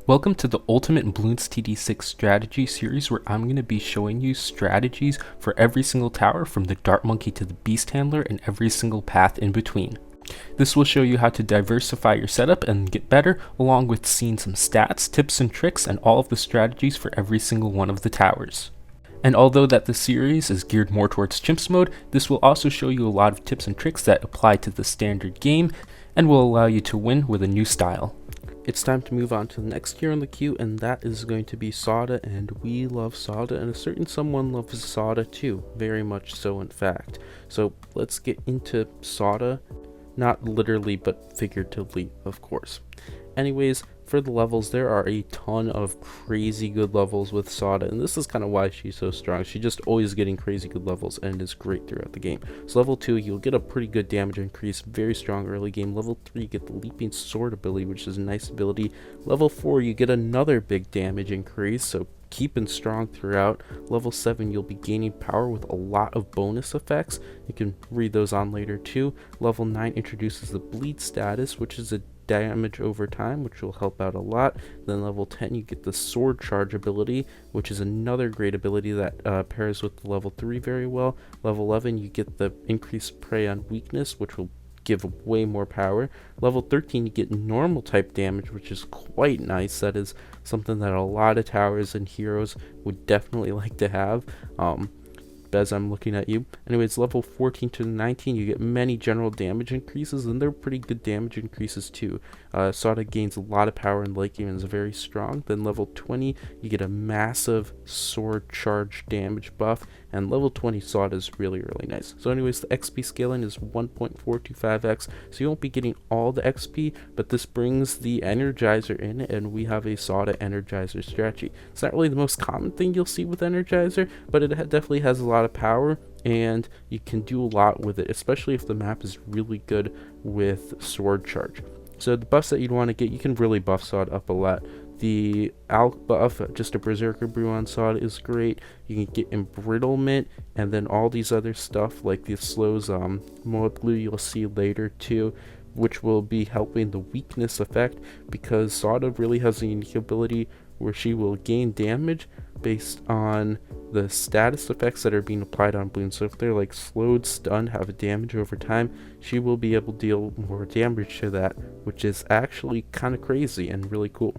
Welcome to the Ultimate Bloons TD6 strategy series, where I'm going to be showing you strategies for every single tower from the Dart Monkey to the Beast Handler and every single path in between. This will show you how to diversify your setup and get better, along with seeing some stats, tips and tricks, and all of the strategies for every single one of the towers. And although that the series is geared more towards Chimps mode, this will also show you a lot of tips and tricks that apply to the standard game and will allow you to win with a new style. It's time to move on to the next hero in the queue, and that is going to be Sauda, and we love Sauda, and a certain someone loves Sauda too, very much so in fact. So let's get into Sauda, not literally but figuratively, of course. Anyways, for the levels, there are a ton of crazy good levels with Sauda, and this is kind of why she's so strong. She's just always getting crazy good levels, and is great throughout the game. So level 2, you'll get a pretty good damage increase, very strong early game. Level 3, you get the leaping sword ability, which is a nice ability. Level 4, you get another big damage increase, so keeping strong throughout. Level 7, you'll be gaining power with a lot of bonus effects. You can read those on later too. Level 9 introduces the bleed status, which is a damage over time, which will help out a lot. Then level 10, you get the sword charge ability, which is another great ability that pairs with the level 3 very well. Level 11, you get the increased prey on weakness, which will give way more power. Level 13, you get normal type damage, which is quite nice. That is something that a lot of towers and heroes would definitely like to have. As I'm looking at you. Anyways, level 14 to 19, you get many general damage increases, and they're pretty good damage increases too. Sauda gains a lot of power in late game and is very strong. Then level 20, you get a massive sword charge damage buff, and level 20 Sauda is really nice. So anyways, the XP scaling is 1.425x, so you won't be getting all the XP, but this brings the Energizer in, and we have a Sauda Energizer strategy. It's not really the most common thing you'll see with Energizer, but it definitely has a lot of power, and you can do a lot with it, especially if the map is really good with sword charge. So the buffs that you'd want to get, you can really buff Sauda up a lot. The Alk buff, just a Berserker Brew on Sauda, is great. You can get Embrittlement, and then all these other stuff like the slows Moab Glue you'll see later too, which will be helping the weakness effect, because Sauda really has a unique ability where she will gain damage based on the status effects that are being applied on Bloons. So if they're like slowed, stunned, have a damage over time, she will be able to deal more damage to that, which is actually kind of crazy and really cool.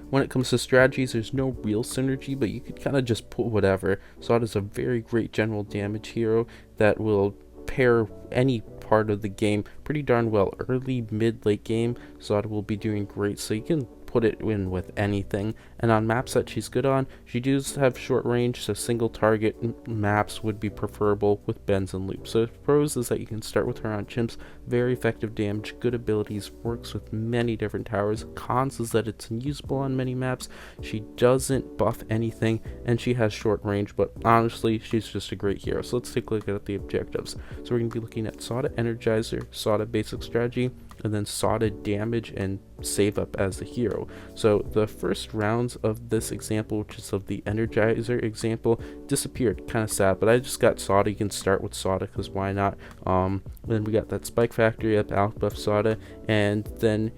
When it comes to strategies, there's no real synergy, but you could kind of just put whatever. Sauda is a very great general damage hero that will pair any part of the game pretty darn well. Early, mid, late game, Sauda will be doing great, so you can put it in with anything. And on maps that she's good on, she does have short range, so single target maps would be preferable with bends and loops. So pros is that you can start with her on Chimps, very effective damage, good abilities, works with many different towers. Cons is that it's unusable on many maps, she doesn't buff anything, and she has short range, but honestly she's just a great hero. So let's take a look at the objectives. So we're going to be looking at Sauda Energizer, Sauda basic strategy, and then Sauda damage and save up as the hero. So the first rounds of this example, which is of the Energizer example, disappeared. Kind of sad, but I just got Sauda. You can start with Sauda because why not? Then we got that Spike Factory up, Alk buff Sauda, and then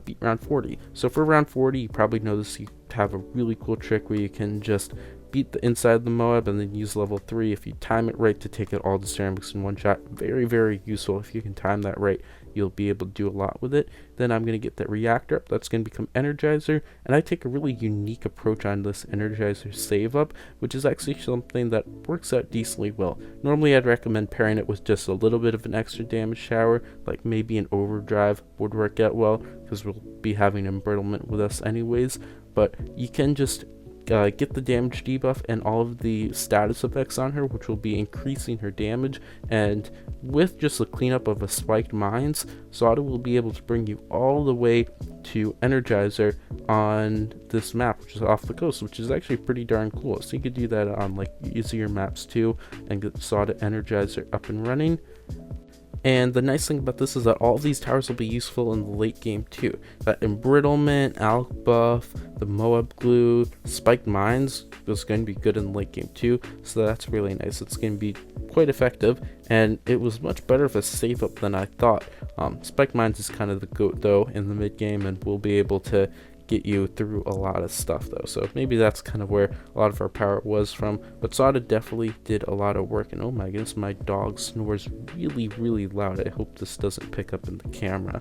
beat round 40. So for round 40, you probably notice you have a really cool trick where you can just beat the inside of the Moab and then use level 3 if you time it right to take out all the ceramics in one shot. Very useful. If you can time that right, you'll be able to do a lot with it. Then I'm going to get that reactor up. That's going to become Energizer, and I take a really unique approach on this Energizer save up, which is actually something that works out decently well. Normally I'd recommend pairing it with just a little bit of an extra damage shower, like maybe an overdrive would work out well, because we'll be having embrittlement with us anyways, but you can just get the damage debuff and all of the status effects on her, which will be increasing her damage. And with just the cleanup of a spiked mines, Sauda will be able to bring you all the way to Energizer on this map, which is off the coast, which is actually pretty darn cool. So you could do that on like easier maps too, and get Sauda Energizer up and running. And the nice thing about this is that all of these towers will be useful in the late game too. That embrittlement, Alk buff, the Moab glue, spiked mines is going to be good in the late game too, so that's really nice. It's going to be quite effective, and it was much better of a save up than I thought. Spiked mines is kind of the goat though in the mid game, and we'll be able to get you through a lot of stuff though. So maybe that's kind of where a lot of our power was from. But Sauda definitely did a lot of work. And oh my goodness, my dog snores really, really loud. I hope this doesn't pick up in the camera.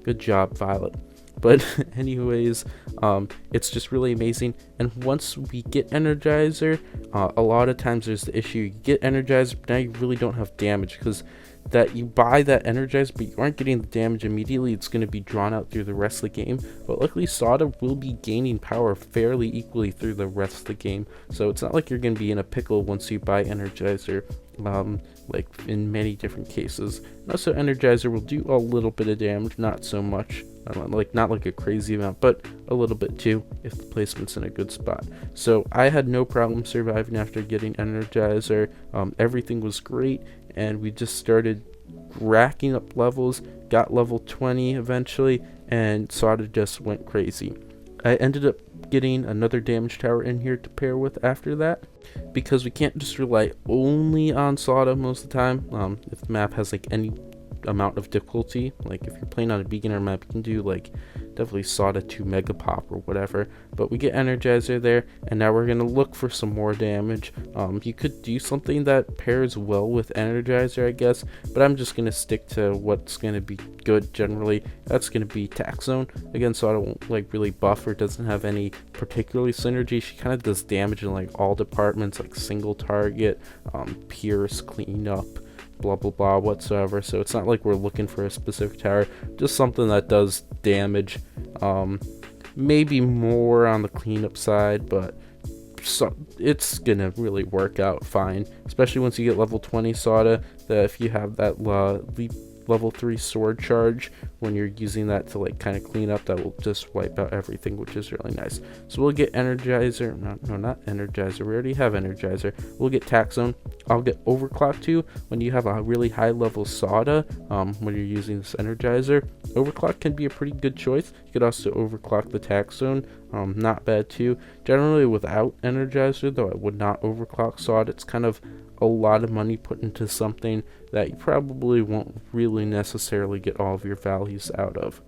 Good job, Violet. But anyways, it's just really amazing. And once we get Energizer, a lot of times there's the issue, you get Energizer, but now you really don't have damage, because that you buy that Energizer, but you aren't getting the damage immediately. It's going to be drawn out through the rest of the game. But luckily, Sauda will be gaining power fairly equally through the rest of the game. So it's not like you're going to be in a pickle once you buy Energizer, like in many different cases. And also, Energizer will do a little bit of damage, not so much. Not like a crazy amount, but a little bit too if the placement's in a good spot. So I had no problem surviving after getting Energizer. Everything was great, and we just started racking up levels, got level 20 eventually, and Sauda just went crazy. I ended up getting another damage tower in here to pair with after that, because we can't just rely only on Sauda most of the time. If the map has like any amount of difficulty, like if you're playing on a beginner map, you can do like definitely Sauda 2 Mega Pop or whatever. But we get Energizer there, and now we're gonna look for some more damage. You could do something that pairs well with Energizer, I guess, but I'm just gonna stick to what's gonna be good generally. That's gonna be Tax Zone. Again, Sauda won't like really buff or doesn't have any particularly synergy. She kind of does damage in like all departments, like single target, pierce, clean up, blah blah blah whatsoever. So it's not like we're looking for a specific tower, just something that does damage, maybe more on the cleanup side, but it's gonna really work out fine, especially once you get level 20 Sauda. That if you have that level 3 sword charge, when you're using that to like kind of clean up, that will just wipe out everything, which is really nice. So we'll get Energizer, no not Energizer, we already have Energizer. We'll get Tax Zone. I'll get Overclock too when you have a really high level Sauda. When you're using this Energizer, Overclock can be a pretty good choice. You could also overclock the Tax Zone, not bad too. Generally without Energizer though, I would not overclock Sauda. It's kind of a lot of money put into something that you probably won't really necessarily get all of your values out of.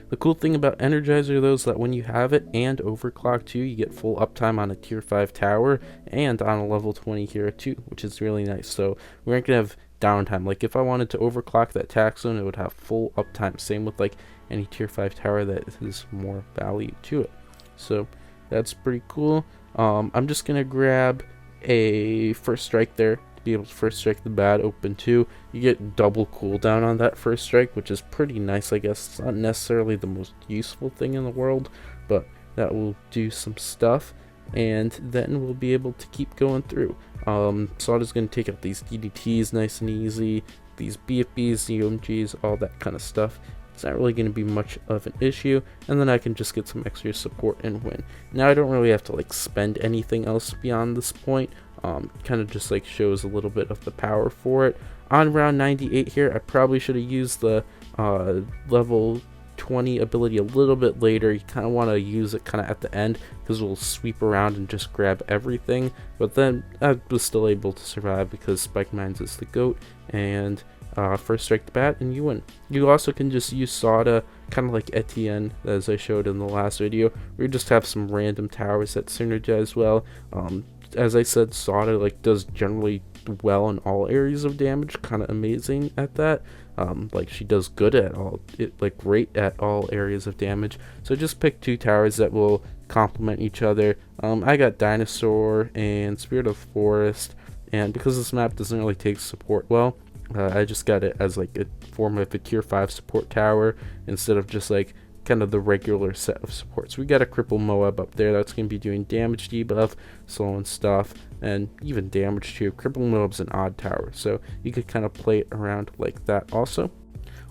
The cool thing about Energizer though is that when you have it and overclock too, you get full uptime on a tier 5 tower and on a level 20 hero too, which is really nice. So we aren't gonna have downtime. Like if I wanted to overclock that Tax Zone, it would have full uptime. Same with like any tier 5 tower that has more value to it. So that's pretty cool. I'm just gonna grab a first strike there to be able to first strike the bad open too. You get double cooldown on that first strike, which is pretty nice, I guess. It's not necessarily the most useful thing in the world, but that will do some stuff, and then we'll be able to keep going through. Sauda's going to take out these DDTs nice and easy, these BFBs, UMGs, all that kind of stuff. It's not really going to be much of an issue, and then I can just get some extra support and win. Now I don't really have to like spend anything else beyond this point. Kind of just like shows a little bit of the power for it. On round 98 here, I probably should have used the level 20 ability a little bit later. You kind of want to use it kind of at the end, because we'll sweep around and just grab everything. But then I was still able to survive because Spike Mines is the GOAT, and first strike the bat and you win. You also can just use Sauda kind of like Etienne, as I showed in the last video. We just have some random towers that synergize well. As I said, Sauda like does generally well in all areas of damage, kind of amazing at that. Like she does good at all, like great at all areas of damage. So just pick two towers that will complement each other. I got Dinosaur and Spirit of Forest, and because this map doesn't really take support well, I just got it as like a form of a tier 5 support tower instead of just like kind of the regular set of supports. We got a Cripple Moab up there that's going to be doing damage debuff, slowing stuff, and even damage too. Cripple Moab's an odd tower, so you could kind of play it around like that also.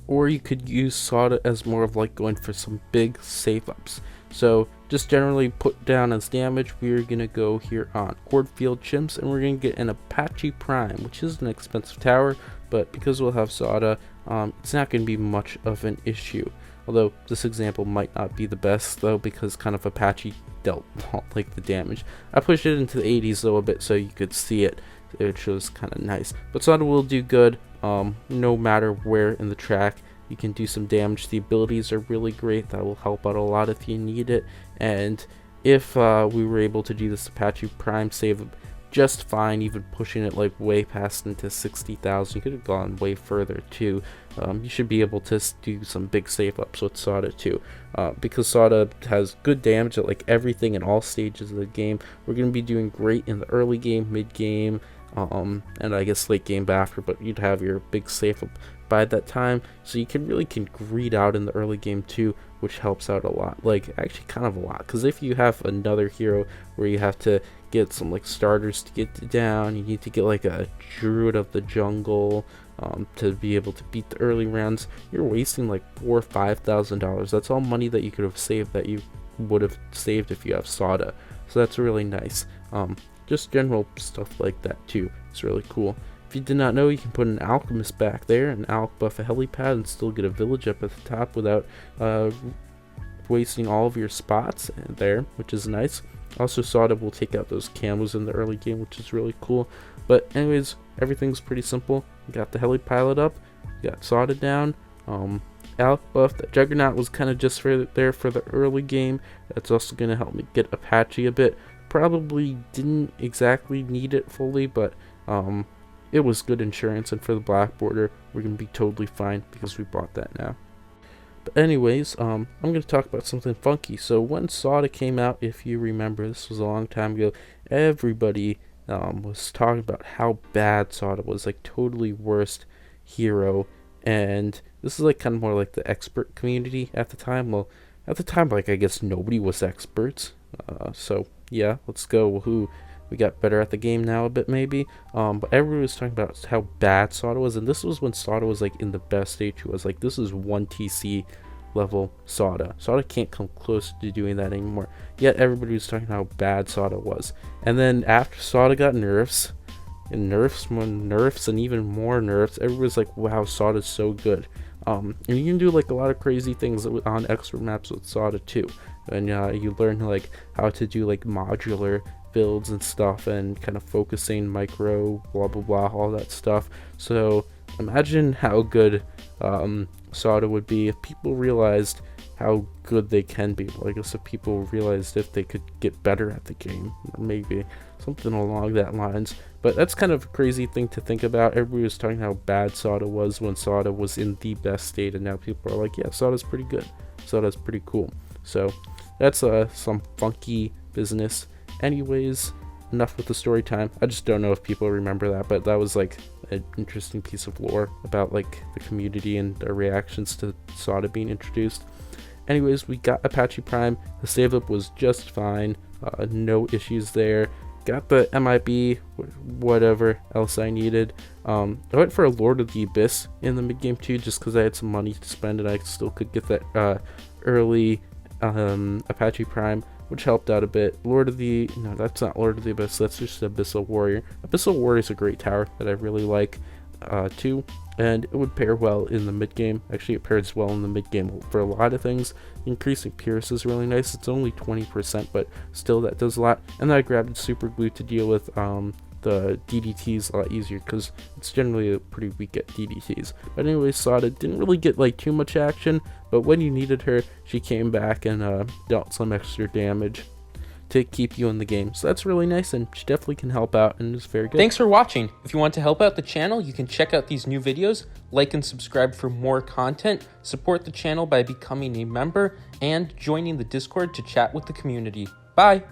Or you could use Sauda as more of like going for some big save ups. So just generally put down as damage, we're going to go here on Cornfield Chimps, and we're going to get an Apache Prime, which is an expensive tower, but because we'll have Sauda, it's not going to be much of an issue. Although this example might not be the best though, because kind of Apache dealt like the damage. I pushed it into the 80s though a bit so you could see it, which was kind of nice. But Sauda will do good no matter where in the track. you can do some damage. The abilities are really great. That will help out a lot if you need it. And if we were able to do this Apache Prime save just fine, even pushing it like way past into 60,000. You could have gone way further too. You should be able to do some big save ups with Sauda too, because Sauda has good damage at like everything in all stages of the game. We're going to be doing great in the early game, mid game, and I guess late game after, but you'd have your big save up by that time, so you can greed out in the early game too, which helps out a lot. Like, actually kind of a lot, because if you have another hero where you have to get some like starters to get down, you need to get like a druid of the jungle to be able to beat the early rounds, you're wasting like $4,000 or $5,000. That's all money that you could have saved, that you would have saved if you have Sauda. So that's really nice. Just general stuff like that too. It's really cool. If you did not know, you can put an alchemist back there, an alch buff a helipad, and still get a village up at the top without wasting all of your spots there, which is nice. Also, Sauda will take out those camos in the early game, which is really cool. But anyways, everything's pretty simple. You got the heli pilot up, you got Sauda down, alch buff. That Juggernaut was kind of just there for the early game. That's also going to help me get Apache a bit. Probably didn't exactly need it fully, but it was good insurance, and for the black border, we're going to be totally fine because we bought that now. But anyways, I'm going to talk about something funky. So when Sauda came out, if you remember, this was a long time ago, everybody was talking about how bad Sauda was, like totally worst hero. And this is like kind of more like the expert community at the time. Well, at the time, like I guess nobody was experts. So yeah, let's go. Woohoo. We got better at the game now a bit maybe, but everyone was talking about how bad Sauda was, and this was when Sauda was like in the best stage. He was like, this is 1 TC level Sauda. Sauda can't come close to doing that anymore, yet everybody was talking how bad Sauda was. And then after Sauda got nerfs, and nerfs and even more nerfs, everybody's like, wow, Sauda's so good. And you can do like a lot of crazy things on expert maps with Sauda too, and you learn like how to do like modular builds and stuff, and kind of focusing micro blah blah blah, all that stuff. So imagine how good Sauda would be if people realized how good they can be. Like, if people realized if they could get better at the game, or maybe something along that lines. But that's kind of a crazy thing to think about. Everybody was talking how bad Sauda was when Sauda was in the best state, and now people are like, yeah, Sauda's pretty good, Sauda's pretty cool. So that's some funky business. Anyways, enough with the story time. I just don't know if people remember that, but that was like an interesting piece of lore about like the community and their reactions to Sauda being introduced. Anyways, we got Apache Prime. The save up was just fine, no issues there. Got the MIB, whatever else I needed. I went for a Lord of the Abyss in the mid game too, just because I had some money to spend and I still could get that early Apache Prime, which helped out a bit. No, that's not Lord of the Abyss, that's just Abyssal Warrior. Abyssal Warrior is a great tower that I really like too, and it would pair well in the mid game. Actually, it pairs well in the mid game for a lot of things. Increasing Pierce is really nice. It's only 20%, but still that does a lot. And then I grabbed Super Glue to deal with the DDTs a lot easier, because it's generally pretty weak at DDTs. But anyway, Sauda didn't really get like too much action, but when you needed her, she came back and dealt some extra damage to keep you in the game. So that's really nice, and she definitely can help out, and is very good. Thanks for watching. If you want to help out the channel, you can check out these new videos, like and subscribe for more content, support the channel by becoming a member, and joining the Discord to chat with the community. Bye!